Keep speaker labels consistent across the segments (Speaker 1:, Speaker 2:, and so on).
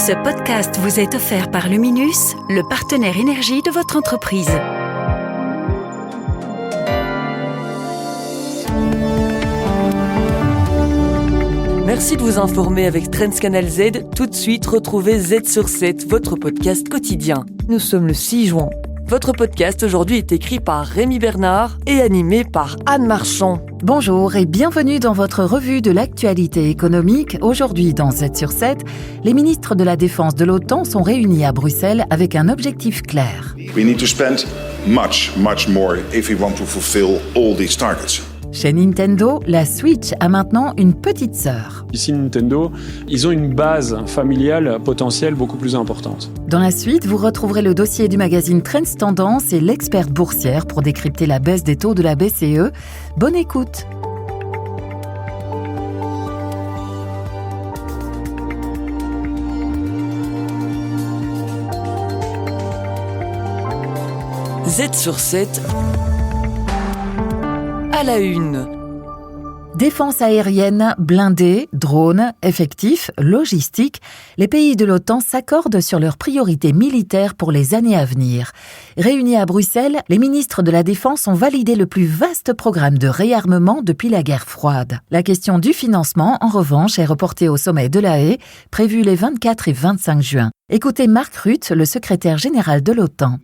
Speaker 1: Ce podcast vous est offert par Luminus, le partenaire énergie de votre entreprise.
Speaker 2: Merci de vous informer avec Trends Canal Z. Tout de suite, retrouvez Z sur 7, votre podcast quotidien. Nous sommes le 6 juin. Votre podcast aujourd'hui est écrit par Rémi Bernard et animé par Anne Marchand.
Speaker 3: Bonjour et bienvenue dans votre revue de l'actualité économique. Aujourd'hui dans Z sur 7, les ministres de la Défense de l'OTAN sont réunis à Bruxelles avec un objectif clair.
Speaker 4: We need to spend much more if we want to fulfill all these targets.
Speaker 3: Chez Nintendo, la Switch a maintenant une petite sœur.
Speaker 5: Ici, Nintendo, ils ont une base familiale potentielle beaucoup plus importante.
Speaker 3: Dans la suite, vous retrouverez le dossier du magazine Trends Tendance et l'experte boursière pour décrypter la baisse des taux de la BCE. Bonne écoute.
Speaker 2: Z sur 7 à la une.
Speaker 3: Défense aérienne, blindés, drones, effectifs, logistique, les pays de l'OTAN s'accordent sur leurs priorités militaires pour les années à venir. Réunis à Bruxelles, les ministres de la Défense ont validé le plus vaste programme de réarmement depuis la guerre froide. La question du financement, en revanche, est reportée au sommet de La Haye, prévu les 24 et 25 juin. Écoutez Mark Rutte, le secrétaire général de l'OTAN.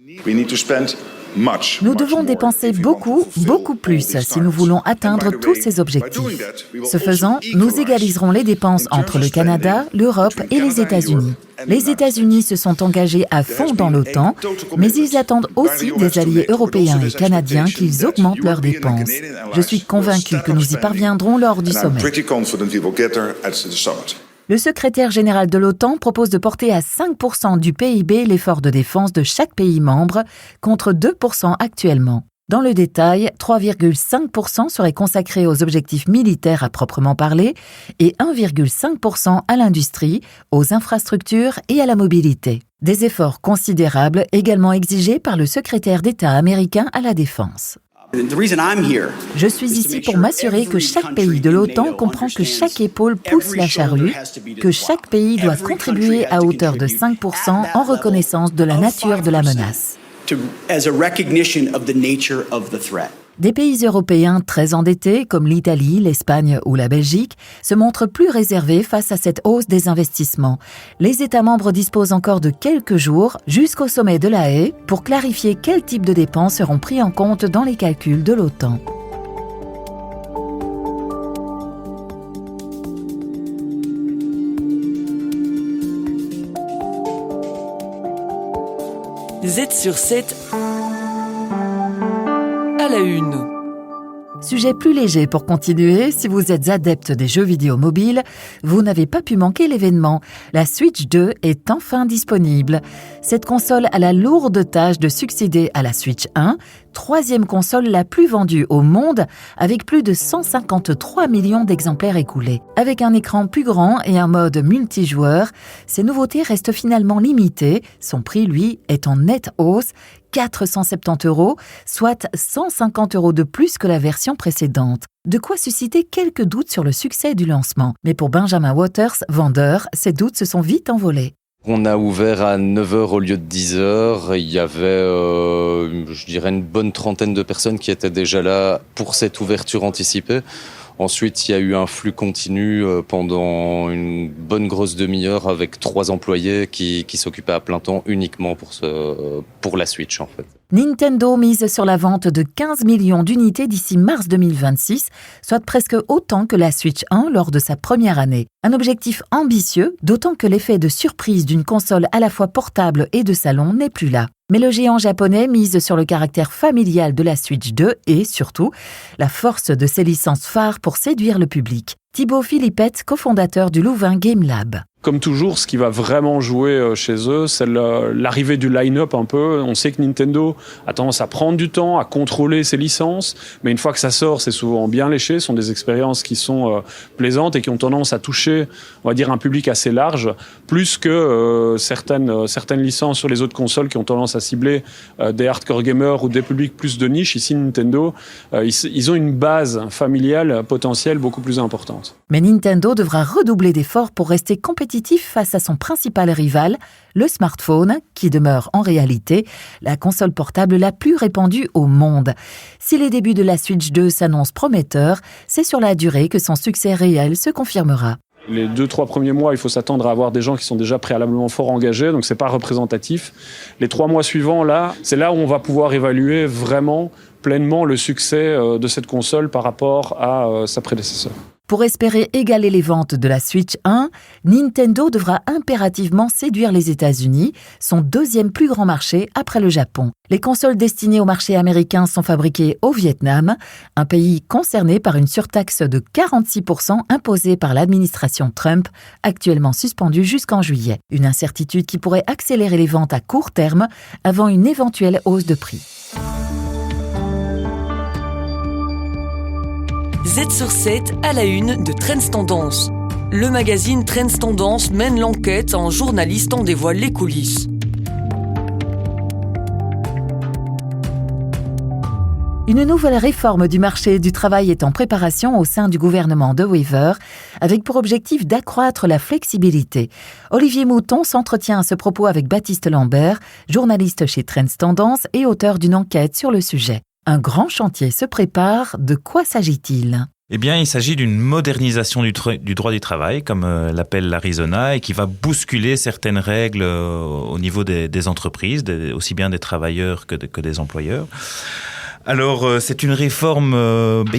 Speaker 3: Nous devons dépenser beaucoup plus si nous voulons atteindre tous ces objectifs. Ce faisant, nous égaliserons les dépenses entre le Canada, l'Europe et les États-Unis. Les États-Unis se sont engagés à fond dans l'OTAN, mais ils attendent aussi des alliés européens et canadiens qu'ils augmentent leurs dépenses. Je suis convaincu que nous y parviendrons lors du sommet. Le secrétaire général de l'OTAN propose de porter à 5% du PIB l'effort de défense de chaque pays membre, contre 2% actuellement. Dans le détail, 3,5% seraient consacrés aux objectifs militaires à proprement parler et 1,5% à l'industrie, aux infrastructures et à la mobilité. Des efforts considérables également exigés par le secrétaire d'État américain à la Défense. Je suis ici pour m'assurer que chaque pays de l'OTAN comprend que chaque épaule pousse la charrue, que chaque pays doit contribuer à hauteur de 5% en reconnaissance de la nature de la menace. Des pays européens très endettés, comme l'Italie, l'Espagne ou la Belgique, se montrent plus réservés face à cette hausse des investissements. Les États membres disposent encore de quelques jours, jusqu'au sommet de La Haye, pour clarifier quels types de dépenses seront pris en compte dans les calculs de l'OTAN.
Speaker 2: Z sur 7 à la une.
Speaker 3: Sujet plus léger pour continuer, si vous êtes adepte des jeux vidéo mobiles, vous n'avez pas pu manquer l'événement. La Switch 2 est enfin disponible. Cette console a la lourde tâche de succéder à la Switch 1, troisième console la plus vendue au monde, avec plus de 153 millions d'exemplaires écoulés. Avec un écran plus grand et un mode multijoueur, ces nouveautés restent finalement limitées. Son prix, lui, est en nette hausse, 470 €, soit 150 € de plus que la version précédente. De quoi susciter quelques doutes sur le succès du lancement. Mais pour Benjamin Waters, vendeur, ces doutes se sont vite envolés.
Speaker 6: On a ouvert à 9h au lieu de 10h. Il y avait, je dirais, une bonne trentaine de personnes qui étaient déjà là pour cette ouverture anticipée. Ensuite, il y a eu un flux continu pendant une bonne grosse demi-heure avec 3 employés qui s'occupaient à plein temps uniquement pour la Switch en fait.
Speaker 3: Nintendo mise sur la vente de 15 millions d'unités d'ici mars 2026, soit presque autant que la Switch 1 lors de sa première année. Un objectif ambitieux, d'autant que l'effet de surprise d'une console à la fois portable et de salon n'est plus là. Mais le géant japonais mise sur le caractère familial de la Switch 2 et, surtout, la force de ses licences phares pour séduire le public. Thibaut Philippette, cofondateur du Louvain Game Lab.
Speaker 5: Comme toujours, ce qui va vraiment jouer chez eux, c'est l'arrivée du line-up un peu. On sait que Nintendo a tendance à prendre du temps, à contrôler ses licences, mais une fois que ça sort, c'est souvent bien léché. Ce sont des expériences qui sont plaisantes et qui ont tendance à toucher, on va dire, un public assez large, plus que certaines licences sur les autres consoles qui ont tendance à cibler des hardcore gamers ou des publics plus de niche. Ici, Nintendo, ils ont une base familiale potentielle beaucoup plus importante.
Speaker 3: Mais Nintendo devra redoubler d'efforts pour rester compétitif compétitif face à son principal rival, le smartphone, qui demeure en réalité la console portable la plus répandue au monde. Si les débuts de la Switch 2 s'annoncent prometteurs, c'est sur la durée que son succès réel se confirmera.
Speaker 5: Les 2-3 premiers mois, il faut s'attendre à avoir des gens qui sont déjà préalablement fort engagés, donc c'est pas représentatif. Les 3 mois suivants, là, c'est là où on va pouvoir évaluer vraiment pleinement le succès de cette console par rapport à sa prédécesseur.
Speaker 3: Pour espérer égaler les ventes de la Switch 1, Nintendo devra impérativement séduire les États-Unis, son deuxième plus grand marché après le Japon. Les consoles destinées au marché américain sont fabriquées au Vietnam, un pays concerné par une surtaxe de 46% imposée par l'administration Trump, actuellement suspendue jusqu'en juillet. Une incertitude qui pourrait accélérer les ventes à court terme avant une éventuelle hausse de prix.
Speaker 2: Z sur 7 à la une de Trends Tendance. Le magazine Trends Tendance mène l'enquête, en journaliste en dévoile les coulisses.
Speaker 3: Une nouvelle réforme du marché du travail est en préparation au sein du gouvernement de Wever, avec pour objectif d'accroître la flexibilité. Olivier Mouton s'entretient à ce propos avec Baptiste Lambert, journaliste chez Trends Tendance et auteur d'une enquête sur le sujet. Un grand chantier se prépare. De quoi s'agit-il ?
Speaker 7: Eh bien, il s'agit d'une modernisation du droit du travail, comme l'appelle l'Arizona, et qui va bousculer certaines règles au niveau des entreprises, aussi bien des travailleurs que des employeurs. Alors, c'est une réforme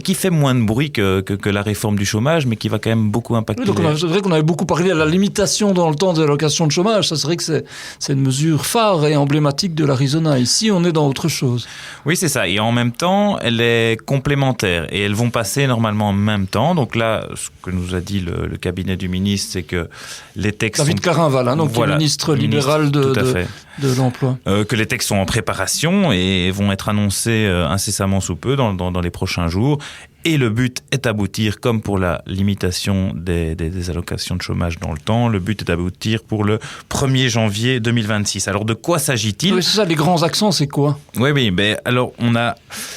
Speaker 7: qui fait moins de bruit que la réforme du chômage, mais qui va quand même beaucoup impacter.
Speaker 8: Oui, donc c'est vrai qu'on avait beaucoup parlé à la limitation dans le temps des allocations de chômage. Ça, c'est vrai que c'est une mesure phare et emblématique de l'Arizona. Ici, on est dans autre chose.
Speaker 7: Oui, c'est ça. Et en même temps, elle est complémentaire et elles vont passer normalement en même temps. Donc là, ce que nous a dit le cabinet du ministre, c'est que les textes
Speaker 8: David Carinval, donc voilà, ministre libéral de l'emploi.
Speaker 7: Que les textes sont en préparation et vont être annoncés incessamment sous peu dans les prochains jours. Et le but est d'aboutir, comme pour la limitation des allocations de chômage dans le temps, le but est d'aboutir pour le 1er janvier 2026. Alors, de quoi s'agit-il ?
Speaker 8: Oui, c'est ça, les grands accents, c'est quoi ?
Speaker 7: Oui, alors on a,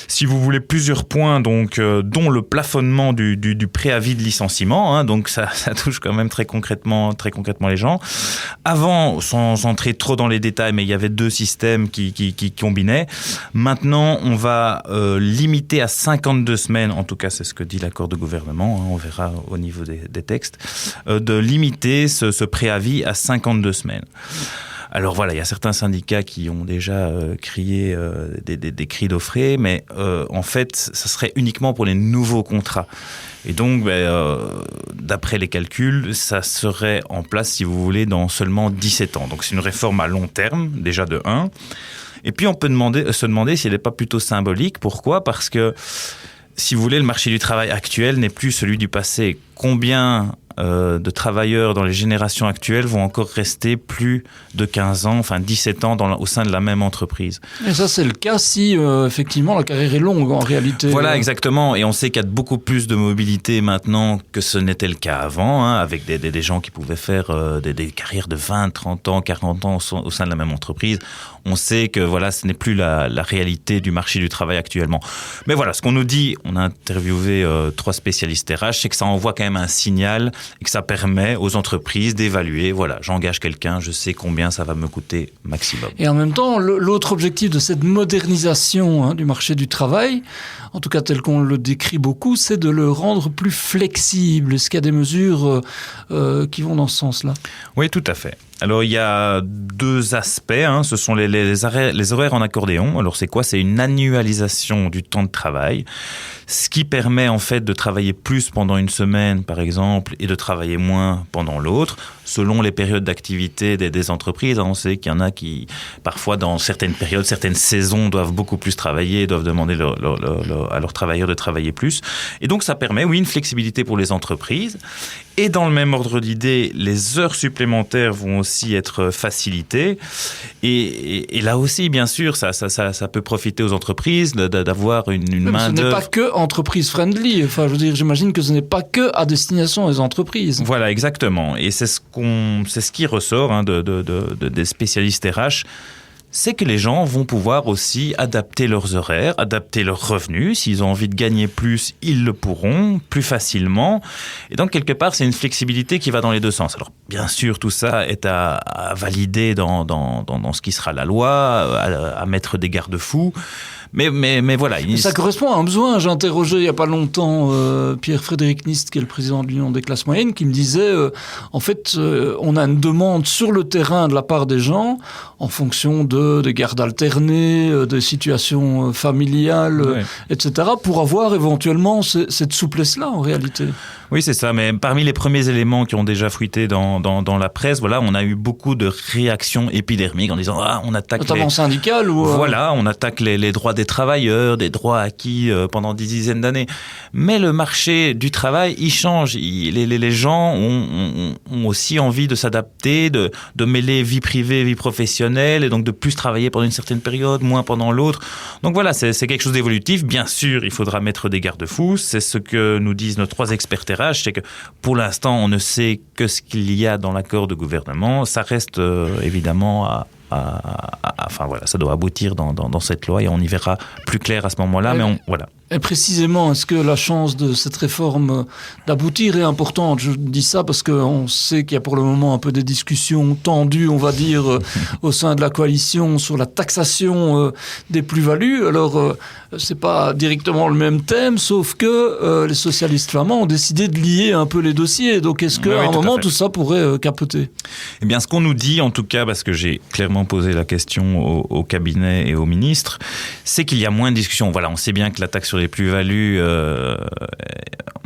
Speaker 7: si vous voulez, plusieurs points, donc, dont le plafonnement du préavis de licenciement, donc ça touche quand même très concrètement les gens. Avant, sans entrer trop dans les détails, mais il y avait 2 systèmes qui combinaient. Maintenant, on va limiter à 52 semaines, en tout cas c'est ce que dit l'accord de gouvernement, on verra au niveau des textes, de limiter ce préavis à 52 semaines. Alors voilà, il y a certains syndicats qui ont déjà crié des cris d'orfraie, mais en fait, ça serait uniquement pour les nouveaux contrats. Et donc, d'après les calculs, ça serait en place, si vous voulez, dans seulement 17 ans. Donc c'est une réforme à long terme, déjà de 1. Et puis on peut se demander si elle n'est pas plutôt symbolique. Pourquoi ? Parce que, si vous voulez, le marché du travail actuel n'est plus celui du passé. Combien de travailleurs dans les générations actuelles vont encore rester plus de 15 ans, enfin 17 ans au sein de la même entreprise.
Speaker 8: Et ça, c'est le cas si, effectivement, la carrière est longue, en réalité.
Speaker 7: Voilà, exactement. Et on sait qu'il y a beaucoup plus de mobilité maintenant que ce n'était le cas avant, avec des gens qui pouvaient faire des carrières de 20, 30 ans, 40 ans au sein de la même entreprise. On sait que voilà, ce n'est plus la réalité du marché du travail actuellement. Mais voilà, ce qu'on nous dit, on a interviewé 3 spécialistes RH, c'est que ça envoie quand même un signal et que ça permet aux entreprises d'évaluer, voilà, j'engage quelqu'un, je sais combien ça va me coûter maximum.
Speaker 8: Et en même temps, l'autre objectif de cette modernisation du marché du travail, en tout cas tel qu'on le décrit beaucoup, c'est de le rendre plus flexible. Est-ce qu'il y a des mesures qui vont dans ce sens-là ?
Speaker 7: Oui, tout à fait. Alors, il y a 2 aspects. Ce sont les horaires en accordéon. Alors, c'est quoi ? C'est une annualisation du temps de travail, ce qui permet en fait de travailler plus pendant une semaine, par exemple, et de travailler moins pendant l'autre, selon les périodes d'activité des entreprises. On sait qu'il y en a qui, parfois, dans certaines périodes, certaines saisons, doivent beaucoup plus travailler, doivent demander à leurs travailleurs de travailler plus. Et donc, ça permet, oui, une flexibilité pour les entreprises. Et dans le même ordre d'idée, les heures supplémentaires vont aussi être facilitées. Et là aussi, bien sûr, ça peut profiter aux entreprises d'avoir une main-d'œuvre.
Speaker 8: Ce n'est pas que entreprise friendly. Enfin, je veux dire, j'imagine que ce n'est pas que à destination des entreprises.
Speaker 7: Voilà, exactement. Et c'est ce qui ressort des spécialistes RH. c'est que les gens vont pouvoir aussi adapter leurs horaires, adapter leurs revenus. S'ils ont envie de gagner plus, ils le pourront plus facilement. Et donc, quelque part, c'est une flexibilité qui va dans les deux sens. Alors, bien sûr, tout ça est à valider dans ce qui sera la loi, à mettre des garde-fous. Mais voilà.
Speaker 8: Ça correspond à un besoin. J'ai interrogé il n'y a pas longtemps Pierre-Frédéric Nist, qui est le président de l'Union des classes moyennes, qui me disait en fait, on a une demande sur le terrain de la part des gens en fonction des gardes alternés, des situations familiales, etc., pour avoir éventuellement cette souplesse-là en réalité.
Speaker 7: Oui, c'est ça. Mais parmi les premiers éléments qui ont déjà fuité dans la presse, voilà, on a eu beaucoup de réactions épidermiques en disant on attaque
Speaker 8: notamment syndicales ou
Speaker 7: voilà, on attaque les droits des travailleurs, des droits acquis pendant des dizaines d'années. Mais le marché du travail, il change. Les gens ont aussi envie de s'adapter, de mêler vie privée, vie professionnelle, et donc de plus travailler pendant une certaine période, moins pendant l'autre. Donc voilà, c'est quelque chose d'évolutif. Bien sûr, il faudra mettre des garde-fous. C'est ce que nous disent nos 3 experts RH, c'est que pour l'instant, on ne sait que ce qu'il y a dans l'accord de gouvernement. Ça reste évidemment enfin voilà, ça doit aboutir dans cette loi et on y verra plus clair à ce moment-là. Mais voilà.
Speaker 8: Et précisément, est-ce que la chance de cette réforme d'aboutir est importante ? Je dis ça parce qu'on sait qu'il y a pour le moment un peu des discussions tendues, on va dire, au sein de la coalition sur la taxation des plus-values. Alors, c'est pas directement le même thème, sauf que les socialistes flamands ont décidé de lier un peu les dossiers. Donc, est-ce qu'à un moment, tout ça pourrait capoter ?
Speaker 7: Eh bien, ce qu'on nous dit, en tout cas, parce que j'ai clairement posé la question au cabinet et au ministre, c'est qu'il y a moins de discussions. Voilà, on sait bien que la taxe sur les plus-values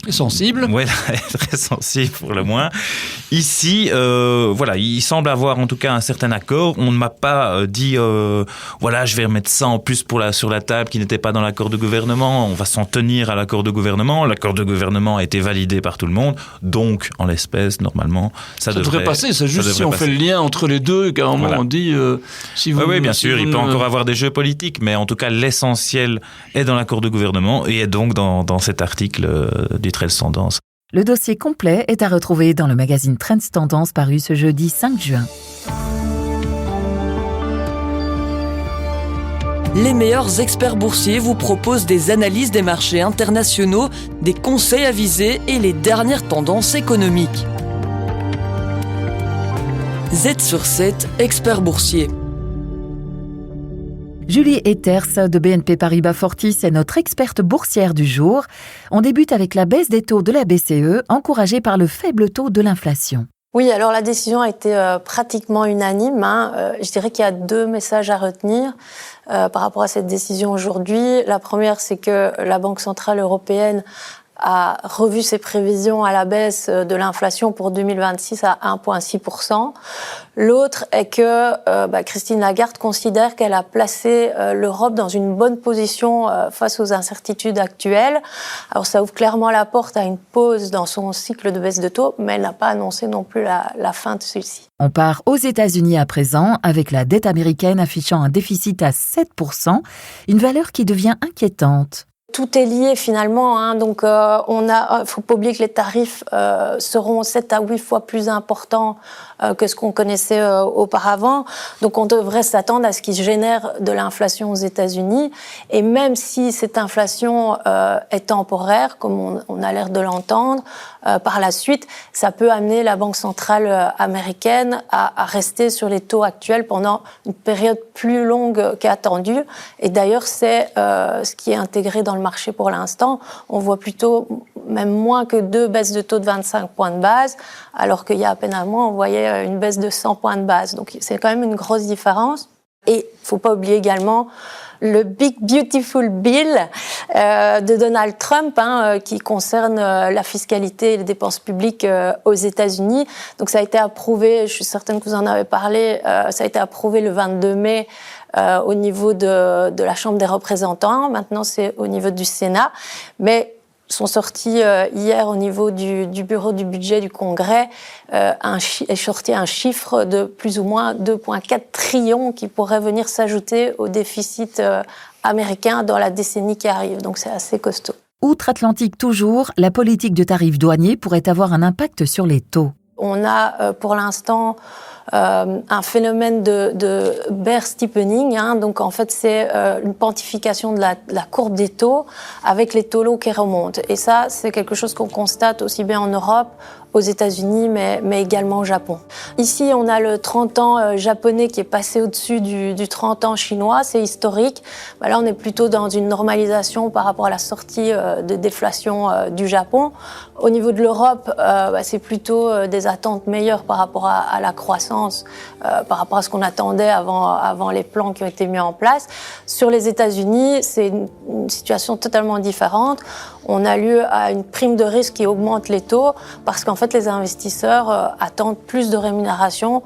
Speaker 8: est sensible.
Speaker 7: Oui, très sensible pour le moins. Ici, voilà, il semble avoir en tout cas un certain accord. On ne m'a pas dit, voilà, je vais remettre ça en plus sur la table qui n'était pas dans l'accord de gouvernement. On va s'en tenir à l'accord de gouvernement. L'accord de gouvernement a été validé par tout le monde. Donc, en l'espèce, normalement, ça devrait
Speaker 8: passer. C'est juste si on fait le lien entre les deux, qu'à un moment on dit... si vous,
Speaker 7: oui, bien sûr, il peut encore avoir des jeux politiques, mais en tout cas, l'essentiel est dans l'accord de gouvernement et est donc dans cet article du Trends Tendance.
Speaker 3: Le dossier complet est à retrouver dans le magazine Trends Tendance paru ce jeudi 5 juin.
Speaker 2: Les meilleurs experts boursiers vous proposent des analyses des marchés internationaux, des conseils avisés et les dernières tendances économiques. Z sur 7, expert boursier.
Speaker 3: Julie Ethers de BNP Paribas Fortis est notre experte boursière du jour. On débute avec la baisse des taux de la BCE, encouragée par le faible taux de l'inflation.
Speaker 9: Oui, alors la décision a été pratiquement unanime. Je dirais qu'il y a 2 messages à retenir par rapport à cette décision aujourd'hui. La première, c'est que la Banque centrale européenne a revu ses prévisions à la baisse de l'inflation pour 2026 à 1,6%. L'autre est que Christine Lagarde considère qu'elle a placé l'Europe dans une bonne position face aux incertitudes actuelles. Alors ça ouvre clairement la porte à une pause dans son cycle de baisse de taux, mais elle n'a pas annoncé non plus la fin de celui-ci.
Speaker 3: On part aux États-Unis à présent, avec la dette américaine affichant un déficit à 7%, une valeur qui devient inquiétante.
Speaker 9: Tout est lié finalement, donc faut pas oublier que les tarifs seront 7 à 8 fois plus importants que ce qu'on connaissait auparavant. Donc on devrait s'attendre à ce qu'ils génèrent de l'inflation aux États-Unis. Et même si cette inflation est temporaire, comme on a l'air de l'entendre, par la suite, ça peut amener la Banque centrale américaine à rester sur les taux actuels pendant une période plus longue qu'attendue. Et d'ailleurs, c'est ce qui est intégré dans le marché pour l'instant. On voit plutôt même moins que 2 baisses de taux de 25 points de base, alors qu'il y a à peine un mois, on voyait une baisse de 100 points de base. Donc c'est quand même une grosse différence. Et il ne faut pas oublier également le Big Beautiful Bill de Donald Trump, qui concerne la fiscalité et les dépenses publiques aux États-Unis. Donc ça a été approuvé, je suis certaine que vous en avez parlé, ça a été approuvé le 22 mai au niveau de la Chambre des représentants. Maintenant, c'est au niveau du Sénat. Mais sont sortis hier au niveau du bureau du budget du Congrès est sorti un chiffre de plus ou moins 2,4 trillions qui pourrait venir s'ajouter au déficit américain dans la décennie qui arrive. Donc c'est assez costaud.
Speaker 3: Outre-Atlantique toujours, la politique de tarifs douaniers pourrait avoir un impact sur les taux.
Speaker 9: On a pour l'instant un phénomène de bear steepening. Donc en fait, c'est une pontification de la courbe des taux avec les taux lots qui remontent. Et ça, c'est quelque chose qu'on constate aussi bien en Europe, aux États-Unis, mais également au Japon. Ici, on a le 30 ans japonais qui est passé au-dessus du 30 ans chinois, c'est historique. Là, on est plutôt dans une normalisation par rapport à la sortie de déflation du Japon. Au niveau de l'Europe, c'est plutôt des attentes meilleures par rapport à la croissance, par rapport à ce qu'on attendait avant les plans qui ont été mis en place. Sur les États-Unis, c'est une situation totalement différente. On a lieu à une prime de risque qui augmente les taux parce qu'en fait, les investisseurs attendent plus de rémunération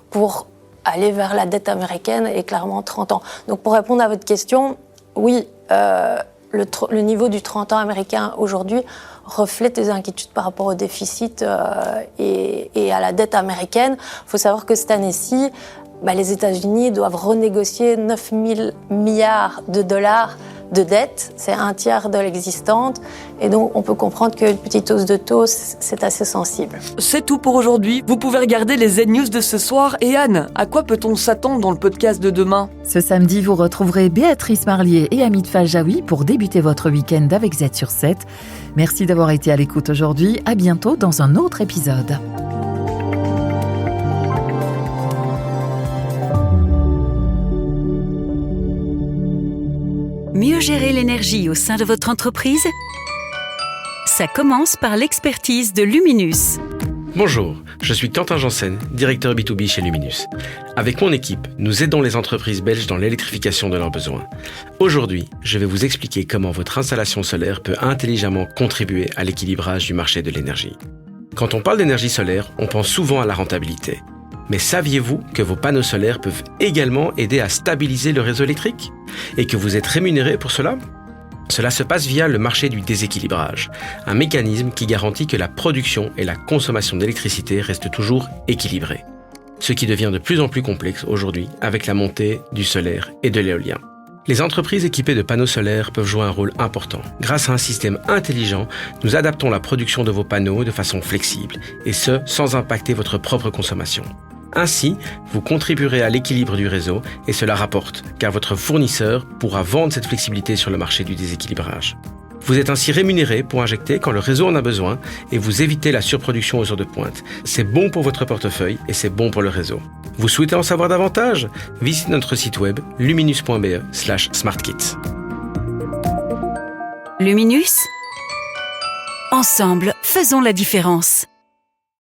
Speaker 9: pour aller vers la dette américaine et clairement 30 ans. Donc, pour répondre à votre question, oui, le niveau du 30 ans américain aujourd'hui reflète les inquiétudes par rapport au déficit et à la dette américaine. Il faut savoir que cette année-ci, les États-Unis doivent renégocier 9 000 milliards de dollars de dette, c'est un tiers de l'existante, et donc on peut comprendre qu'une petite hausse de taux, c'est assez sensible.
Speaker 2: C'est tout pour aujourd'hui. Vous pouvez regarder les Z-News de ce soir. Et Anne, à quoi peut-on s'attendre dans le podcast de demain ?
Speaker 3: Ce samedi, vous retrouverez Béatrice Marlier et Hamid Faljaoui pour débuter votre week-end avec Z sur 7. Merci d'avoir été à l'écoute aujourd'hui. À bientôt dans un autre épisode.
Speaker 1: Mieux gérer l'énergie au sein de votre entreprise ? Ça commence par l'expertise de Luminus.
Speaker 10: Bonjour, je suis Quentin Janssen, directeur B2B chez Luminus. Avec mon équipe, nous aidons les entreprises belges dans l'électrification de leurs besoins. Aujourd'hui, je vais vous expliquer comment votre installation solaire peut intelligemment contribuer à l'équilibrage du marché de l'énergie. Quand on parle d'énergie solaire, on pense souvent à la rentabilité. Mais saviez-vous que vos panneaux solaires peuvent également aider à stabiliser le réseau électrique ? Et que vous êtes rémunéré pour cela ? Cela se passe via le marché du déséquilibrage, un mécanisme qui garantit que la production et la consommation d'électricité restent toujours équilibrées. Ce qui devient de plus en plus complexe aujourd'hui avec la montée du solaire et de l'éolien. Les entreprises équipées de panneaux solaires peuvent jouer un rôle important. Grâce à un système intelligent, nous adaptons la production de vos panneaux de façon flexible, et ce, sans impacter votre propre consommation. Ainsi, vous contribuerez à l'équilibre du réseau et cela rapporte, car votre fournisseur pourra vendre cette flexibilité sur le marché du déséquilibrage. Vous êtes ainsi rémunéré pour injecter quand le réseau en a besoin et vous évitez la surproduction aux heures de pointe. C'est bon pour votre portefeuille et c'est bon pour le réseau. Vous souhaitez en savoir davantage ? Visitez notre site web luminus.be/smartkits.
Speaker 1: Luminus ? Ensemble, faisons la différence.